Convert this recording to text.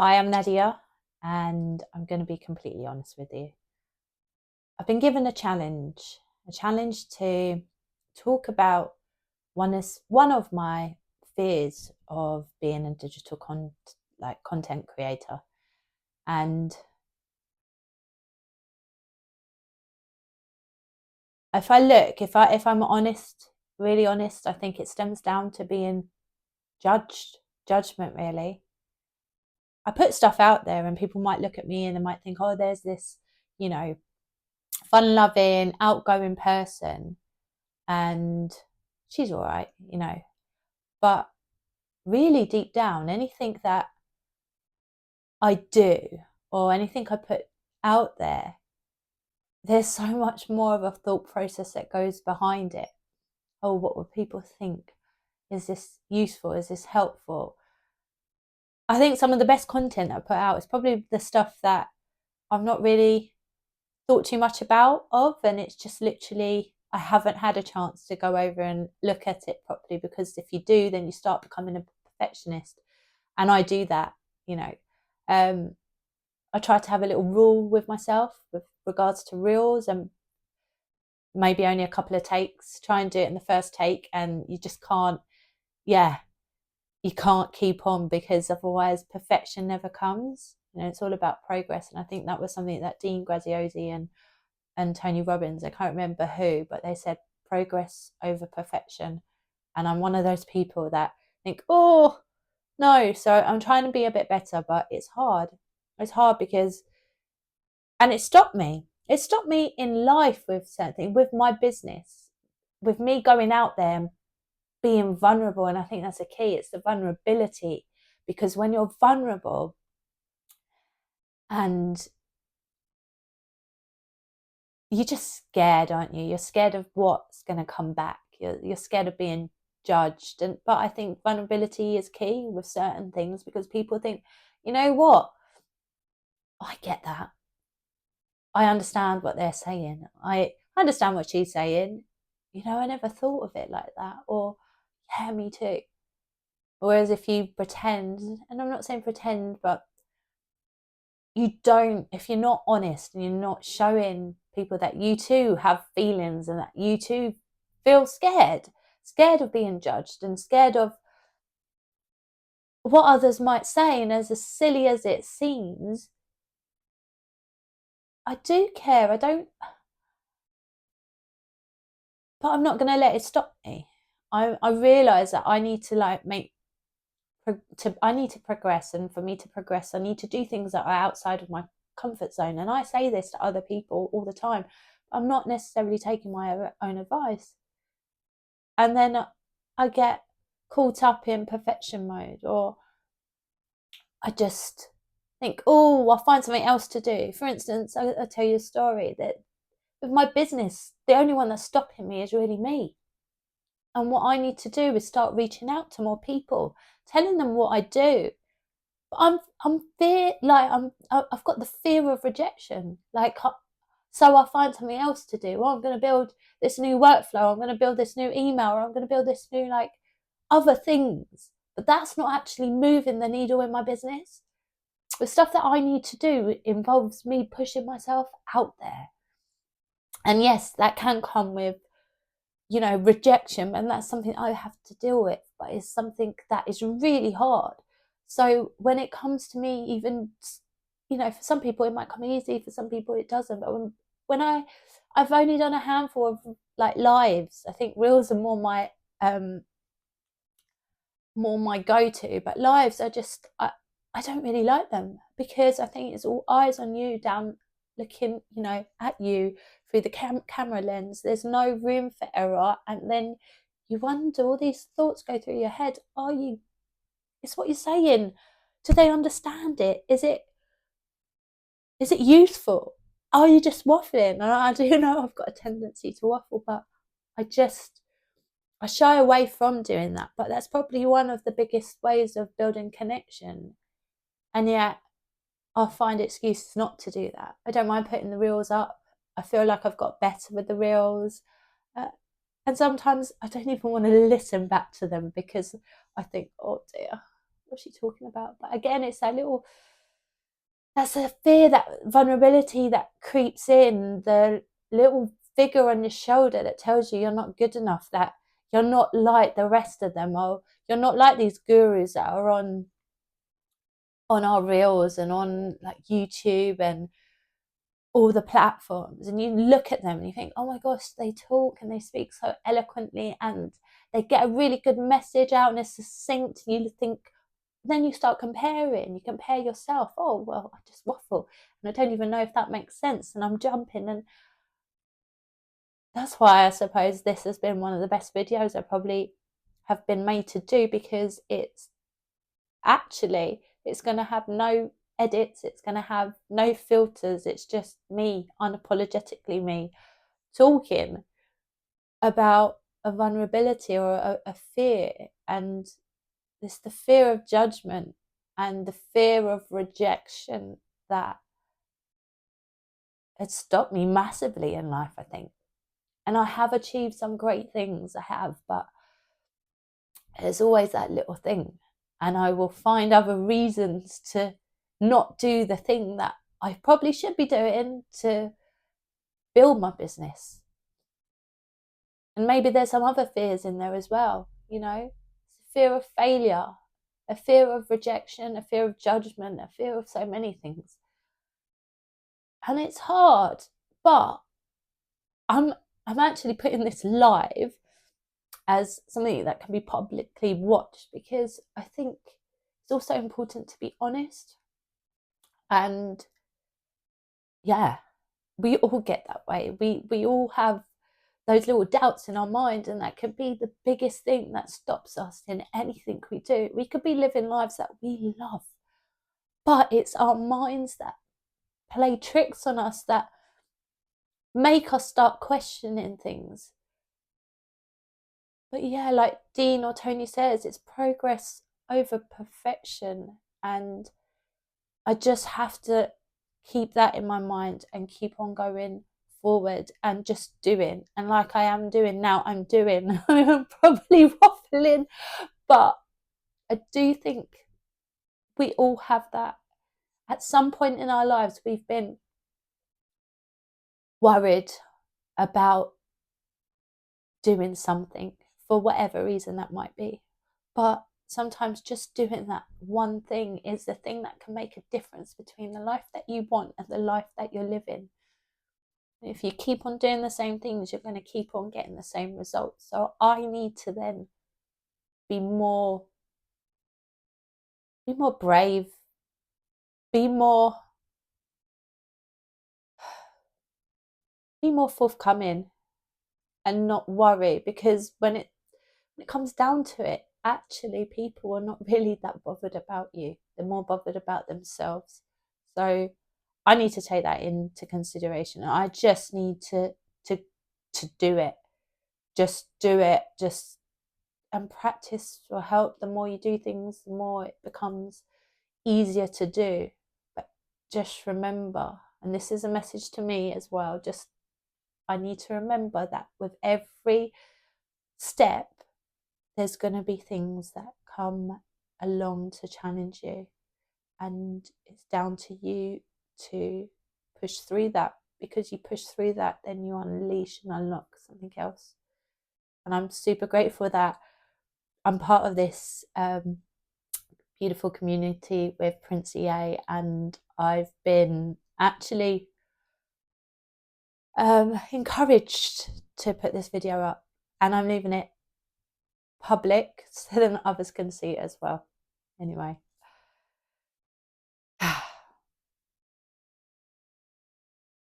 Hi, I'm Nadia, and I'm going to be completely honest with you. I've been given a challenge to talk about one of my fears of being a digital content creator. And if I'm honest, really honest, I think it stems down to being judgment really. I put stuff out there and people might look at me and they might think, oh, there's this, you know, fun loving, outgoing person, and she's all right, But really, deep down, anything that I do or anything I put out there, there's so much more of a thought process that goes behind it. Oh, what would people think? Is this useful? Is this helpful? I think some of the best content I put out is probably the stuff that I've not really thought too much and it's just literally I haven't had a chance to go over and look at it properly, because if you do, then you start becoming a perfectionist, and I do that. you know um I try to have a little rule with myself with regards to reels, and maybe only a couple of takes. Try and do it in the first take, and you just can't. Yeah, you can't keep on, because otherwise perfection never comes. It's all about progress, and I think that was something that Dean Graziosi and Tony Robbins, I can't remember who, but they said progress over perfection. And I'm one of those people that think, oh, no. So I'm trying to be a bit better, but it's hard. It's hard because, and it stopped me. It stopped me in life with something, with my business, with me going out there and being vulnerable. And I think that's a key. It's the vulnerability, because when you're vulnerable and you're just scared, aren't you? You're scared of what's going to come back. You're scared of being judged. But I think vulnerability is key with certain things, because people think, you know what? I get that. I understand what they're saying. I understand what she's saying. I never thought of it like that. Or, yeah, me too. Whereas if you pretend, and I'm not saying pretend, but you don't, if you're not honest and you're not showing people that you too have feelings and that you too feel scared of being judged and scared of what others might say, and as silly as it seems, I do care. I don't, but I'm not going to let it stop me. I realize that I need to I need to progress, and for me to progress, I need to do things that are outside of my comfort zone. And I say this to other people all the time. I'm not necessarily taking my own advice. And then I get caught up in perfection mode, or I just think, oh, I'll find something else to do. For instance, I'll tell you a story that with my business, the only one that's stopping me is really me. And what I need to do is start reaching out to more people, telling them what I do. But I've got the fear of rejection. So I'll find something else to do. Well, I'm going to build this new workflow. I'm going to build this new email, or I'm going to build this new other things. But that's not actually moving the needle in my business. The stuff that I need to do involves me pushing myself out there. And yes, that can come with, rejection, and that's something I have to deal with, but it's something that is really hard. So when it comes to me, even, for some people it might come easy, for some people it doesn't. But I've only done a handful of lives. I think reels are more my go-to, but lives are just, I don't really like them, because I think it's all eyes on you, down looking, at you through the camera lens. There's no room for error, and then you wonder, all these thoughts go through your head. It's what you're saying. Do they understand it? Is it useful? Are you just waffling? And I do know I've got a tendency to waffle, but I shy away from doing that. But that's probably one of the biggest ways of building connection. And yet I'll find excuses not to do that. I don't mind putting the reels up. I feel like I've got better with the reels. And sometimes I don't even want to listen back to them, because I think, oh dear, what's she talking about? But again, it's that little that's a fear, that vulnerability that creeps in, the little figure on your shoulder that tells you you're not good enough, that you're not like the rest of them, or you're not like these gurus that are on our reels and on like YouTube and all the platforms, and you look at them and you think, oh my gosh, they talk and they speak so eloquently and they get a really good message out and it's succinct. You think, then you start comparing, you compare yourself. Oh, well, I just waffle and I don't even know if that makes sense, and I'm jumping. And that's why I suppose this has been one of the best videos I probably have been made to do, because it's going to have no edits, it's going to have no filters. It's just me, unapologetically me, talking about a vulnerability or a fear. And it's the fear of judgment and the fear of rejection that has stopped me massively in life, I think. And I have achieved some great things, I have, but there's always that little thing. And I will find other reasons to not do the thing that I probably should be doing to build my business. And maybe there's some other fears in there as well, you know, a fear of failure, a fear of rejection, a fear of judgment, a fear of so many things. And it's hard, but I'm actually putting this live as something that can be publicly watched, because I think it's also important to be honest. And yeah, we all get that way. We all have those little doubts in our mind, and that could be the biggest thing that stops us in anything we do. We could be living lives that we love, but it's our minds that play tricks on us, that make us start questioning things. But yeah, like Dean or Tony says, it's progress over perfection. And I just have to keep that in my mind and keep on going forward and just doing. And like I am doing now, I'm doing. I'm probably waffling, but I do think we all have that. At some point in our lives, we've been worried about doing something for whatever reason that might be. But sometimes just doing that one thing is the thing that can make a difference between the life that you want and the life that you're living. If you keep on doing the same things, you're going to keep on getting the same results. So I need to then be more brave, be more forthcoming, and not worry, because when it comes down to it, actually people are not really that bothered about you. They're more bothered about themselves. So I need to take that into consideration. I just need to do it. Just do it. And practice will help. The more you do things, the more it becomes easier to do. But just remember, and this is a message to me as well, I need to remember that with every step, there's going to be things that come along to challenge you. And it's down to you to push through that, because you push through that, then you unleash and unlock something else. And I'm super grateful that I'm part of this beautiful community with Prince EA, and I've been actually encouraged to put this video up, and I'm leaving it public so then others can see it as well. Anyway,